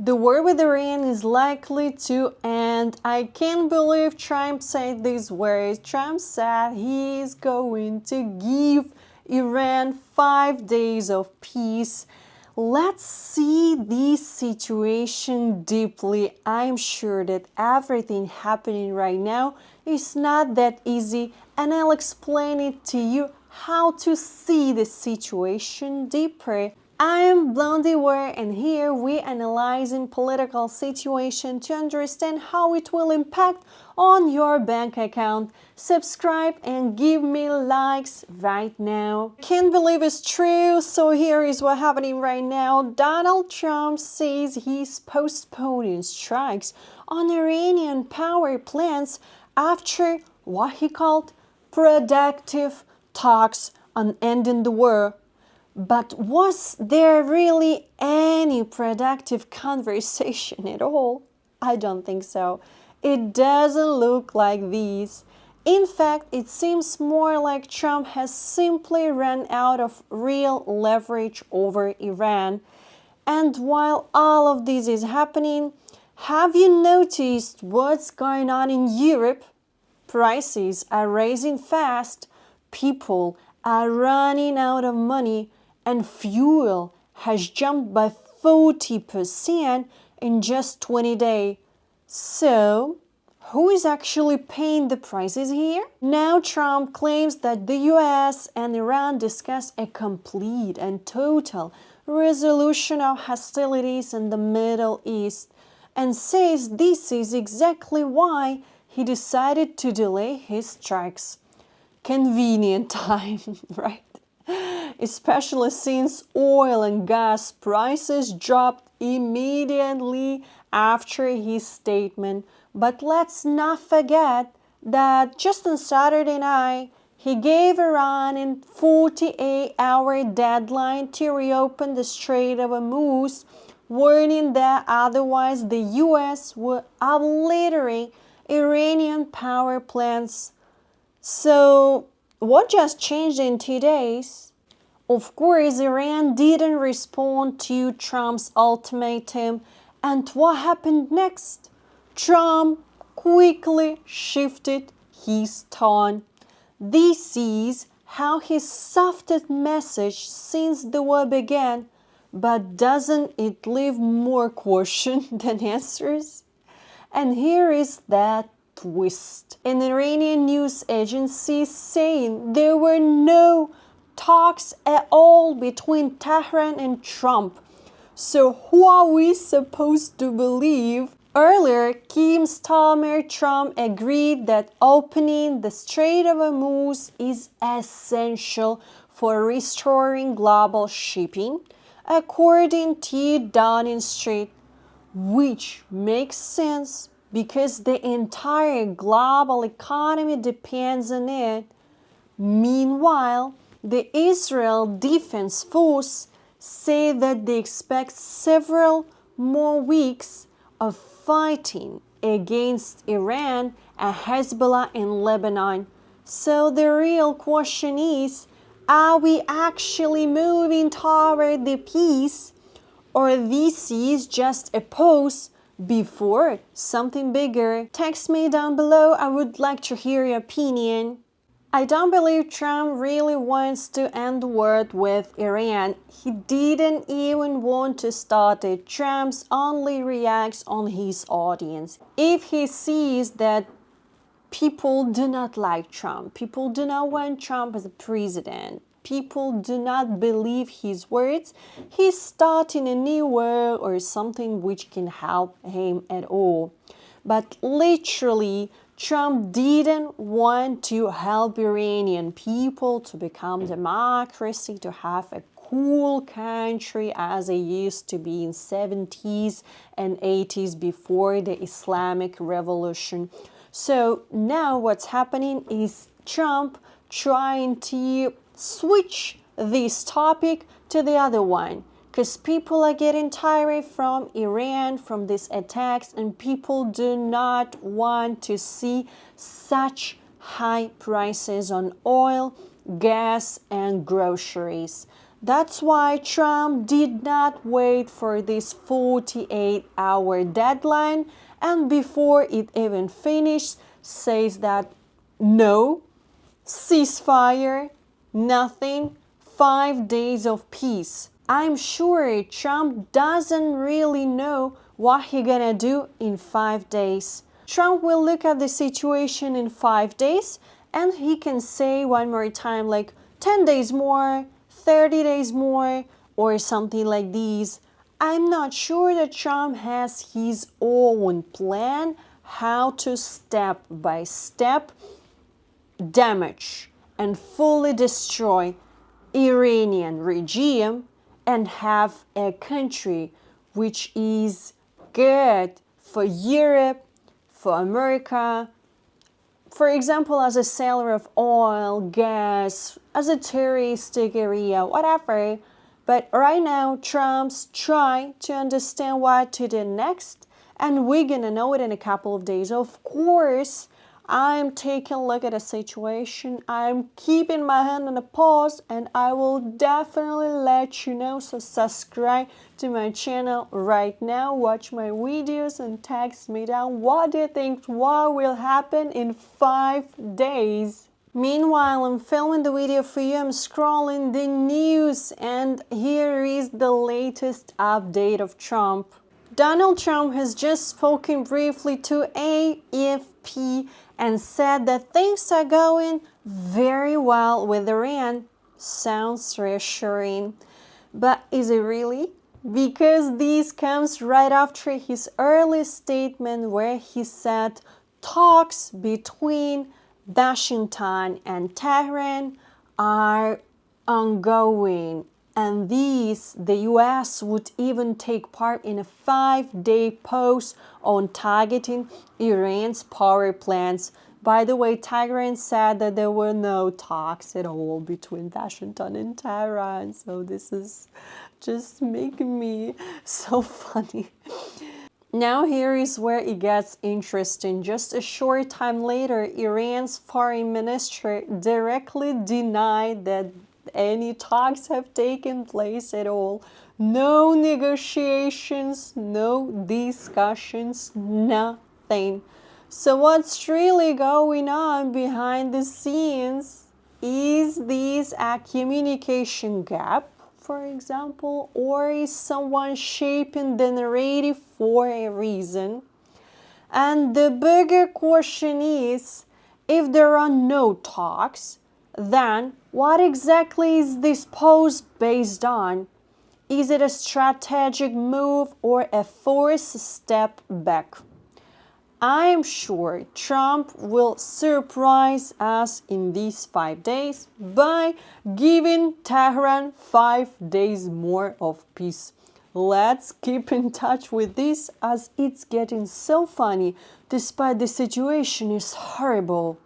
The war with Iran is likely to end. I can't believe Trump said these words. Trump said he is going to give Iran 5 days of peace. Let's see this situation deeply. I'm sure that everything happening right now is not that easy, and I'll explain it to you how to see the situation deeper. I'm Blondie Ware, and here we analyzing political situation to understand how it will impact on your bank account. Subscribe and give me likes right now. Can't believe it's true, so here is what's happening right now. Donald Trump says he's postponing strikes on Iranian power plants after what he called productive talks on ending the war. But was there really any productive conversation at all? I don't think so. It doesn't look like this. In fact, it seems more like Trump has simply run out of real leverage over Iran. And while all of this is happening, have you noticed what's going on in Europe? Prices are rising fast, people are running out of money, and fuel has jumped by 40% in just 20 days. So, who is actually paying the prices here? Now Trump claims that the US and Iran discussed a complete and total resolution of hostilities in the Middle East and says this is exactly why he decided to delay his strikes. Convenient time, right? Especially since oil and gas prices dropped immediately after his statement. But let's not forget that just on Saturday night, he gave Iran a 48-hour deadline to reopen the Strait of Hormuz, warning that otherwise the US would obliterate Iranian power plants. So, what just changed in 2 days? Of course, Iran didn't respond to Trump's ultimatum. And what happened next? Trump quickly shifted his tone. This is how he softened message since the war began. But doesn't it leave more questions than answers? And here is that twist. An Iranian news agency saying there were no talks at all between Tehran and Trump. So who are we supposed to believe? Earlier, Keir Starmer Trump agreed that opening the Strait of Hormuz is essential for restoring global shipping, according to Downing Street, which makes sense because the entire global economy depends on it. Meanwhile, the Israel Defense Force say that they expect several more weeks of fighting against Iran and Hezbollah in Lebanon. So the real question is, are we actually moving toward the peace, or this is just a pause before something bigger? Text me down below. I would like to hear your opinion. I don't believe Trump really wants to end the war with Iran. He didn't even want to start it. Trump only reacts on his audience. If he sees that people do not like Trump, people do not want Trump as a president, people do not believe his words, he's starting a new war or something which can help him at all. But literally, Trump didn't want to help Iranian people to become democracy, to have a cool country as it used to be in 70s and 80s before the Islamic Revolution. So now what's happening is Trump trying to switch this topic to the other one, because people are getting tired from Iran, from these attacks, and people do not want to see such high prices on oil, gas, and groceries. That's why Trump did not wait for this 48-hour deadline, and before it even finished, says that no, ceasefire, nothing, 5 days of peace. I'm sure Trump doesn't really know what he's gonna do in 5 days. Trump will look at the situation in 5 days and he can say one more time like 10 days more, 30 days more, or something like these. I'm not sure that Trump has his own plan how to step by step damage and fully destroy Iranian regime and have a country which is good for Europe, for America, for example, as a seller of oil, gas, as a touristic area, whatever. But right now, Trump's trying to understand what to do next, and we're gonna know it in a couple of days. Of course, I'm taking a look at the situation. I'm keeping my hand on the pulse, and I will definitely let you know. So subscribe to my channel right now, watch my videos, and text me down what do you think what will happen in 5 days. Meanwhile, I'm filming the video for you. I'm scrolling the news, and here is the latest update of Trump. Donald Trump has just spoken briefly to AFP and said that things are going very well with Iran. Sounds reassuring. But is it really? Because this comes right after his early statement where he said talks between Washington and Tehran are ongoing, and the US would even take part in a 5-day pause on targeting Iran's power plants. By the way, Tehran said that there were no talks at all between Washington and Tehran, so this is just making me so funny. Now here is where it gets interesting. Just a short time later, Iran's foreign minister directly denied that any talks have taken place at all. No negotiations, no discussions, nothing. So what's really going on behind the scenes? Is this a communication gap, for example, or is someone shaping the narrative for a reason? And the bigger question is, if there are no talks, then what exactly is this pause based on? Is it a strategic move or a forced step back? I'm sure Trump will surprise us in these 5 days by giving Tehran 5 days more of peace. Let's keep in touch with this as it's getting so funny despite the situation is horrible.